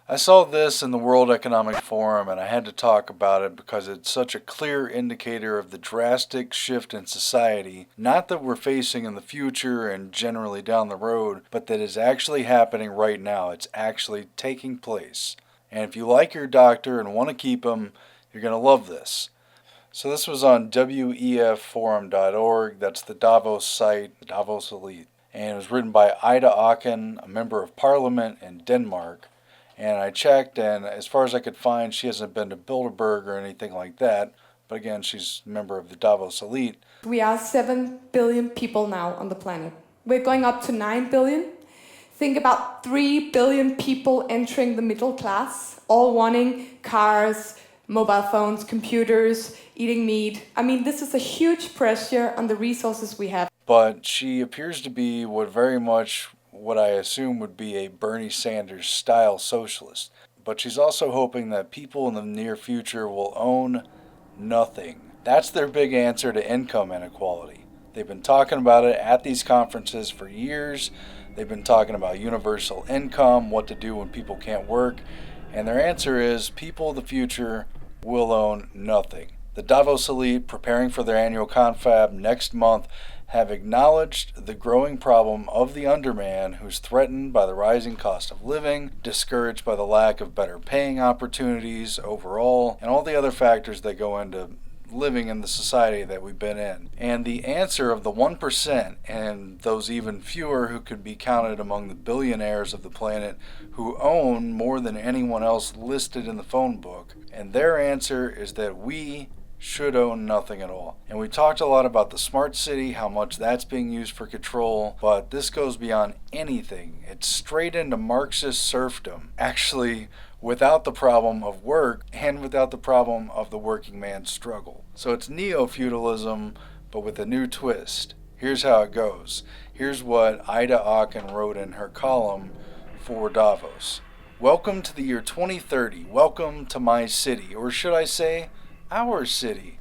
I saw this in the World Economic Forum and I had to talk about it because it's such a clear indicator of the drastic shift in society, not that we're facing in the future and generally down the road, but that is actually happening right now. It's actually taking place. And if you like your doctor and want to keep him, you're going to love this. So this was on wefforum.org. That's the Davos site, the Davos Elite. And it was written by Ida Auken, a member of parliament in Denmark. And I checked, and as far as I could find, she hasn't been to Bilderberg or anything like that. But again, she's a member of the Davos Elite. We are 7 billion people now on the planet. We're going up to 9 billion. Think about 3 billion people entering the middle class, all wanting cars, mobile phones, computers, eating meat. I mean, this is a huge pressure on the resources we have. But she appears to be what I assume would be a Bernie Sanders style socialist. But she's also hoping that people in the near future will own nothing. That's their big answer to income inequality. They've been talking about it at these conferences for years. They've been talking about universal income, what to do when people can't work. And their answer is people of the future will own nothing. The Davos Elite, preparing for their annual confab next month, have acknowledged the growing problem of the underman who's threatened by the rising cost of living, discouraged by the lack of better paying opportunities overall, and all the other factors that go into living in the society that we've been in. And the answer of the 1%, and those even fewer who could be counted among the billionaires of the planet who own more than anyone else listed in the phone book, and their answer is that we should own nothing at all. And we talked a lot about the smart city, how much that's being used for control, but this goes beyond anything. It's straight into Marxist serfdom, actually without the problem of work and without the problem of the working man's struggle. So it's neo-feudalism, but with a new twist. Here's how it goes. Here's what Ida Auken wrote in her column for Davos. Welcome to the year 2030. Welcome to my city, or should I say, our city.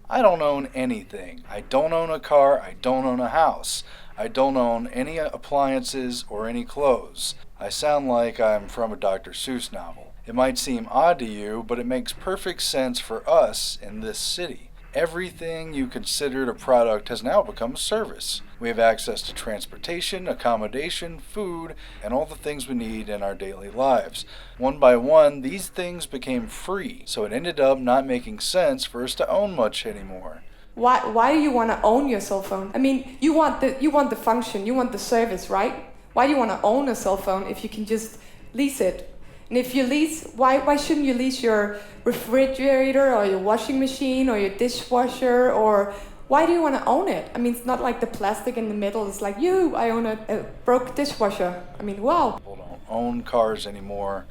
I don't own anything. I don't own a car. I don't own a house. I don't own any appliances or any clothes. I sound like I'm from a Dr. Seuss novel. It might seem odd to you, but it makes perfect sense for us in this city. Everything you considered a product has now become a service. We have access to transportation, accommodation, food, and all the things we need in our daily lives. One by one, these things became free, so it ended up not making sense for us to own much anymore. Why do you want to own your cell phone? I mean, you want the function, you want the service, right? Why do you want to own a cell phone if you can just lease it? And if you lease, why shouldn't you lease your refrigerator or your washing machine or your dishwasher, or why do you want to own it? I mean, it's not like the plastic in the middle. It's like, I own a broke dishwasher. I mean, wow. People don't own cars anymore.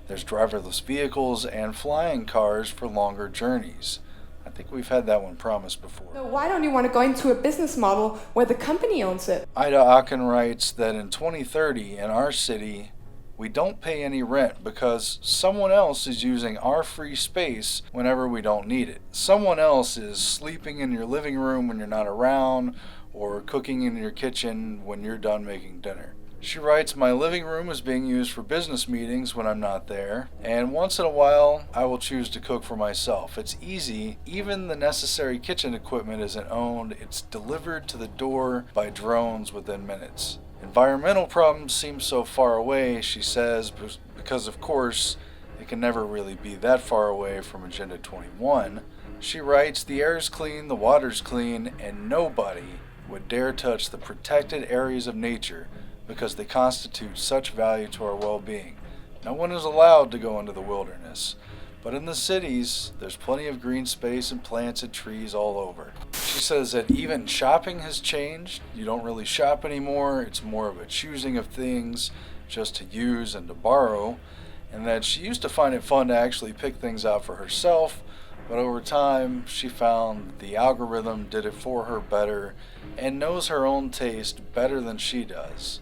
There's driverless vehicles and flying cars for longer journeys. I think we've had that one promised before. So why don't you want to go into a business model where the company owns it? Ida Auken writes that in 2030 in our city, we don't pay any rent because someone else is using our free space whenever we don't need it. Someone else is sleeping in your living room when you're not around, or cooking in your kitchen when you're done making dinner. She writes, my living room is being used for business meetings when I'm not there, and once in a while I will choose to cook for myself. It's easy. Even the necessary kitchen equipment isn't owned. It's delivered to the door by drones within minutes. Environmental problems seem so far away, she says, because of course it can never really be that far away from Agenda 21. She writes, the air is clean, the water's clean, and nobody would dare touch the protected areas of nature because they constitute such value to our well-being. No one is allowed to go into the wilderness. But in the cities, there's plenty of green space and plants and trees all over. She says that even shopping has changed. You don't really shop anymore. It's more of a choosing of things just to use and to borrow. And that she used to find it fun to actually pick things out for herself, but over time she found the algorithm did it for her better and knows her own taste better than she does.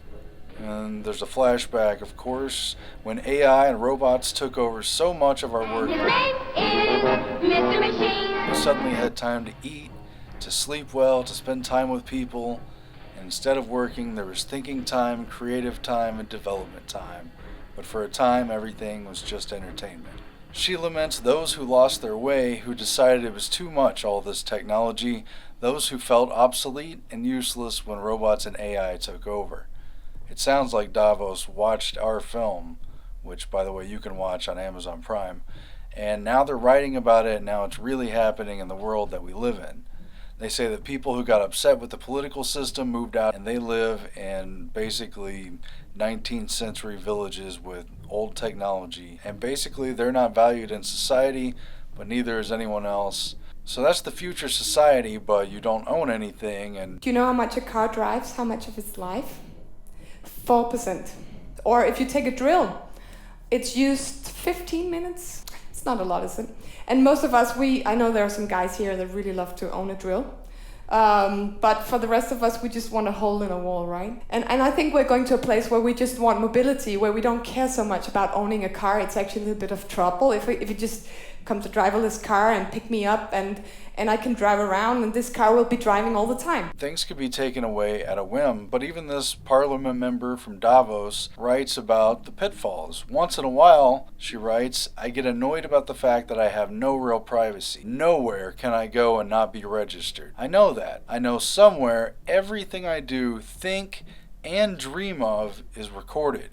And there's a flashback, of course, when AI and robots took over so much of our work. His name is Mr. Machine. We suddenly had time to eat, to sleep well, to spend time with people. And instead of working, there was thinking time, creative time, and development time. but for a time everything was just entertainment. She laments those who lost their way, who decided it was too much, all this technology, those who felt obsolete and useless when robots and AI took over. It sounds like Davos watched our film, which, by the way, you can watch on Amazon Prime, and now they're writing about it, and now it's really happening in the world that we live in. They say that people who got upset with the political system moved out, and they live in basically 19th century villages with old technology, and basically they're not valued in society, but neither is anyone else. So that's the future society, but you don't own anything. And Do you know how much a car drives? How much of its life? 4%. Or if you take a drill, it's used 15 minutes. It's not a lot, is it? And most of us, I know there are some guys here that really love to own a drill. But for the rest of us, we just want a hole in a wall, right? And I think we're going to a place where we just want mobility, where we don't care so much about owning a car. It's actually a little bit of trouble. If you just come to driverless car and pick me up and I can drive around and this car will be driving all the time. things could be taken away at a whim, but even this parliament member from Davos writes about the pitfalls. Once in a while, she writes, I get annoyed about the fact that I have no real privacy. Nowhere can I go and not be registered. I know that. I know somewhere everything I do, think, and dream of is recorded.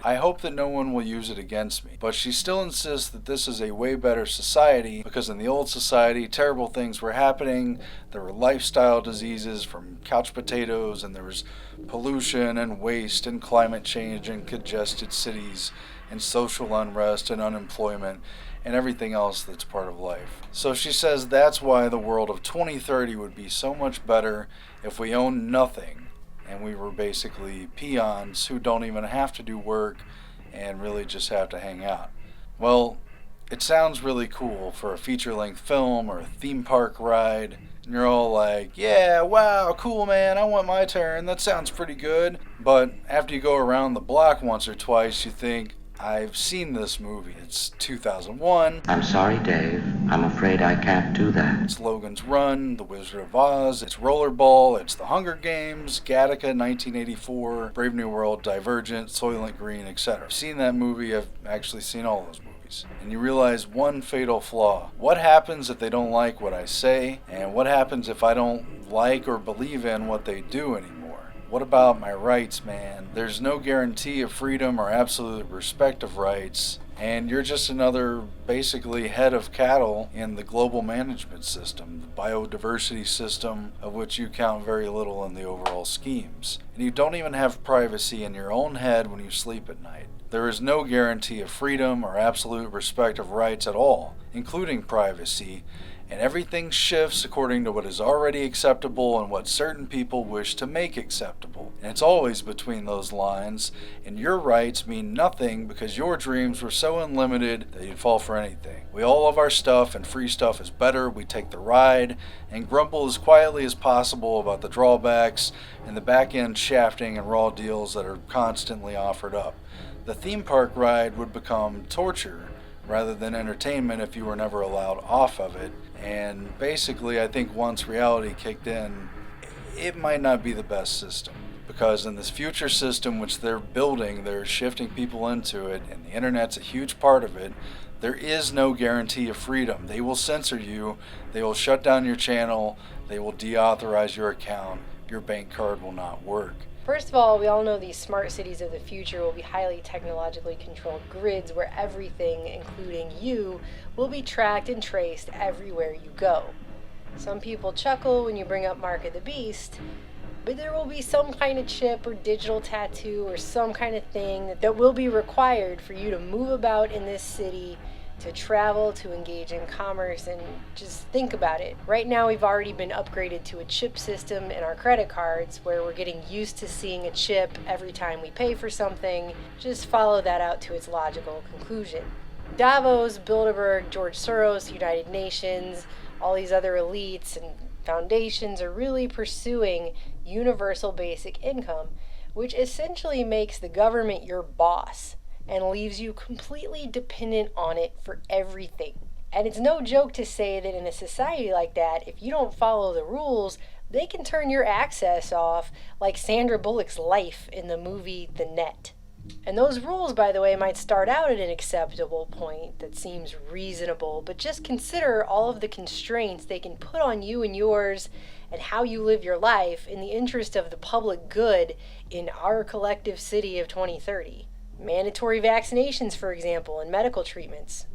I hope that no one will use it against me. But she still insists that this is a way better society because in the old society, terrible things were happening. There were lifestyle diseases from couch potatoes, and there was pollution and waste and climate change and congested cities and social unrest and unemployment and everything else that's part of life. So she says that's why the world of 2030 would be so much better if we owned nothing and we were basically peons who don't even have to do work and really just have to hang out. Well, it sounds really cool for a feature-length film or a theme park ride. And you're all like, yeah, wow, cool, man, I want my turn. That sounds pretty good. But after you go around the block once or twice, you think, I've seen this movie. It's 2001. I'm sorry, Dave. I'm afraid I can't do that. It's Logan's Run, The Wizard of Oz, it's Rollerball, it's The Hunger Games, Gattaca 1984, Brave New World, Divergent, Soylent Green, etc. I've seen that movie. I've actually seen all those movies. And you realize one fatal flaw. What happens if they don't like what I say? And what happens if I don't like or believe in what they do anymore? What about my rights, man? There's no guarantee of freedom or absolute respect of rights, and you're just another basically head of cattle in the global management system, the biodiversity system, of which you count very little in the overall schemes. And you don't even have privacy in your own head when you sleep at night. There is no guarantee of freedom or absolute respect of rights at all, including privacy, and everything shifts according to what is already acceptable and what certain people wish to make acceptable. And it's always between those lines, and your rights mean nothing because your dreams were so unlimited that you'd fall for anything. We all love our stuff, and free stuff is better. We take the ride and grumble as quietly as possible about the drawbacks and the back-end shafting and raw deals that are constantly offered up. The theme park ride would become torture rather than entertainment if you were never allowed off of it. And basically, I think once reality kicked in, it might not be the best system. Because in this future system which they're building, they're shifting people into it, and the internet's a huge part of it, there is no guarantee of freedom. They will censor you, they will shut down your channel, they will deauthorize your account, your bank card will not work. First of all, we all know these smart cities of the future will be highly technologically controlled grids where everything, including you, will be tracked and traced everywhere you go. Some people chuckle when you bring up Mark of the Beast, but there will be some kind of chip or digital tattoo or some kind of thing that will be required for you to move about in this city, to travel, to engage in commerce, and just think about it. Right now we've already been upgraded to a chip system in our credit cards where we're getting used to seeing a chip every time we pay for something. Just follow that out to its logical conclusion. Davos, Bilderberg, George Soros, United Nations, all these other elites and foundations are really pursuing universal basic income, which essentially makes the government your boss and leaves you completely dependent on it for everything. And it's no joke to say that in a society like that, if you don't follow the rules, they can turn your access off like Sandra Bullock's life in the movie The Net. And those rules, by the way, might start out at an acceptable point that seems reasonable, but just consider all of the constraints they can put on you and yours and how you live your life in the interest of the public good in our collective city of 2030. Mandatory vaccinations, for example, and medical treatments.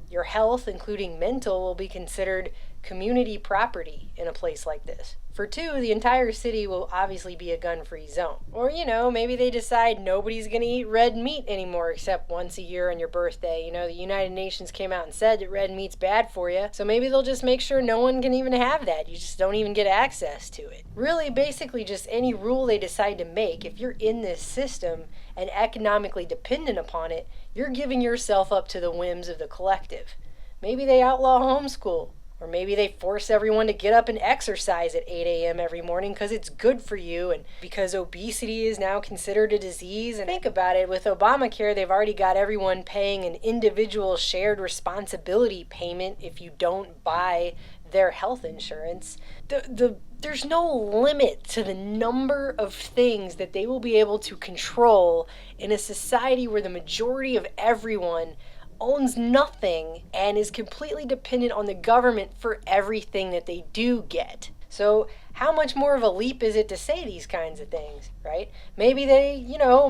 Your health, including mental, will be considered community property in a place like this. For two, the entire city will obviously be a gun-free zone. Or, maybe they decide nobody's gonna eat red meat anymore except once a year on your birthday. The United Nations came out and said that red meat's bad for you, so maybe they'll just make sure no one can even have that. You just don't even get access to it. Really, basically just any rule they decide to make, if you're in this system and economically dependent upon it, you're giving yourself up to the whims of the collective. Maybe they outlaw homeschool. Or maybe they force everyone to get up and exercise at 8 a.m. every morning because it's good for you and because obesity is now considered a disease. And think about it, with Obamacare, they've already got everyone paying an individual shared responsibility payment if you don't buy their health insurance. There's no limit to the number of things that they will be able to control in a society where the majority of everyone owns nothing and is completely dependent on the government for everything that they do get. So how much more of a leap is it to say these kinds of things, right? Maybe they,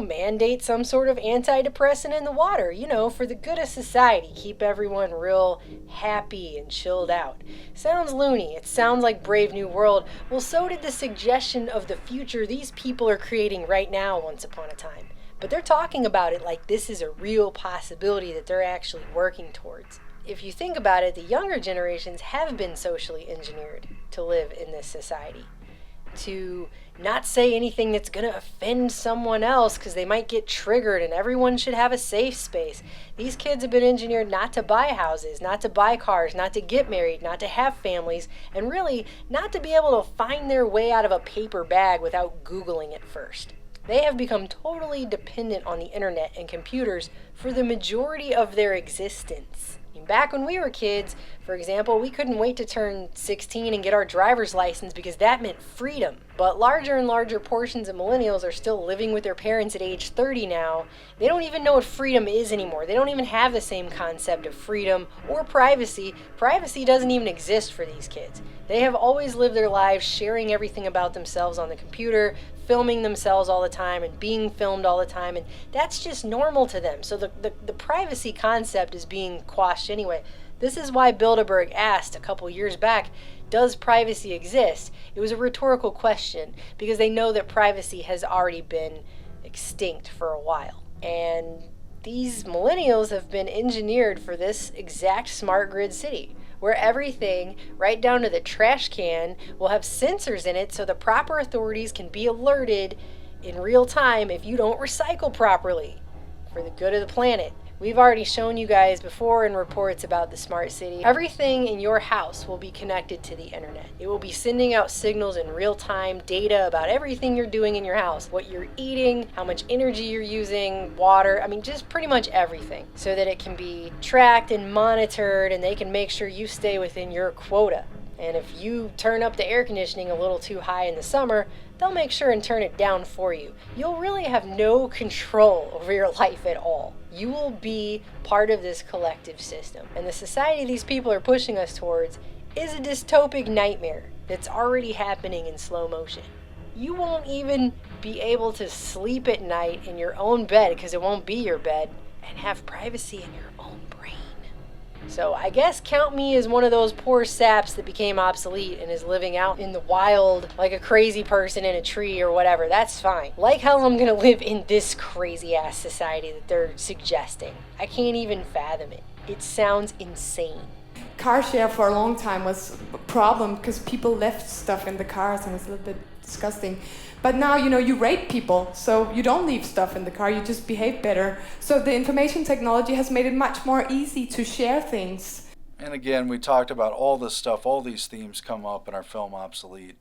mandate some sort of antidepressant in the water, for the good of society, keep everyone real happy and chilled out. Sounds loony. It sounds like Brave New World. Well, so did the suggestion of the future these people are creating right now once upon a time. But they're talking about it like this is a real possibility that they're actually working towards. If you think about it, the younger generations have been socially engineered to live in this society. To not say anything that's going to offend someone else because they might get triggered, and everyone should have a safe space. These kids have been engineered not to buy houses, not to buy cars, not to get married, not to have families, and really not to be able to find their way out of a paper bag without Googling it first. They have become totally dependent on the internet and computers for the majority of their existence. Back when we were kids, for example, we couldn't wait to turn 16 and get our driver's license because that meant freedom. But larger and larger portions of millennials are still living with their parents at age 30 now. They don't even know what freedom is anymore. They don't even have the same concept of freedom or privacy. Privacy doesn't even exist for these kids. They have always lived their lives sharing everything about themselves on the computer, filming themselves all the time and being filmed all the time, and that's just normal to them. So the privacy concept is being quashed anyway. This is why Bilderberg asked a couple years back, does privacy exist? It was a rhetorical question because they know that privacy has already been extinct for a while. And these millennials have been engineered for this exact smart grid city, where everything, right down to the trash can, will have sensors in it so the proper authorities can be alerted in real time if you don't recycle properly for the good of the planet. We've already shown you guys before in reports about the smart city. Everything in your house will be connected to the internet. It will be sending out signals in real time, data about everything you're doing in your house, what you're eating, how much energy you're using, water, just pretty much everything, so that it can be tracked and monitored and they can make sure you stay within your quota. And if you turn up the air conditioning a little too high in the summer, they'll make sure and turn it down for you. You'll really have no control over your life at all. You will be part of this collective system. And the society these people are pushing us towards is a dystopic nightmare that's already happening in slow motion. You won't even be able to sleep at night in your own bed because it won't be your bed and have privacy in your own brain. So I guess count me as one of those poor saps that became obsolete and is living out in the wild like a crazy person in a tree or whatever. That's fine. Like hell I'm gonna live in this crazy ass society that they're suggesting. I can't even fathom it. It sounds insane. Car share for a long time was a problem because people left stuff in the cars and it was a little bit disgusting. But now, you rate people, so you don't leave stuff in the car, you just behave better. So the information technology has made it much more easy to share things. And again, we talked about all this stuff, all these themes come up in our film Obsolete,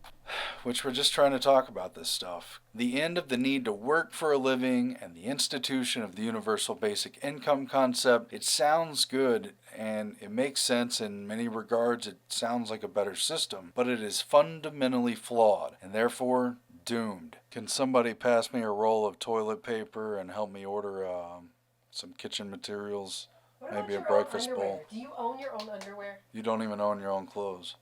which we're just trying to talk about this stuff. The end of the need to work for a living and the institution of the universal basic income concept. It sounds good and it makes sense in many regards. It sounds like a better system, but it is fundamentally flawed and therefore doomed. Can somebody pass me a roll of toilet paper and help me order some kitchen materials? What Maybe about a your own breakfast underwear? bowl. Do you own your own underwear? You don't even own your own clothes.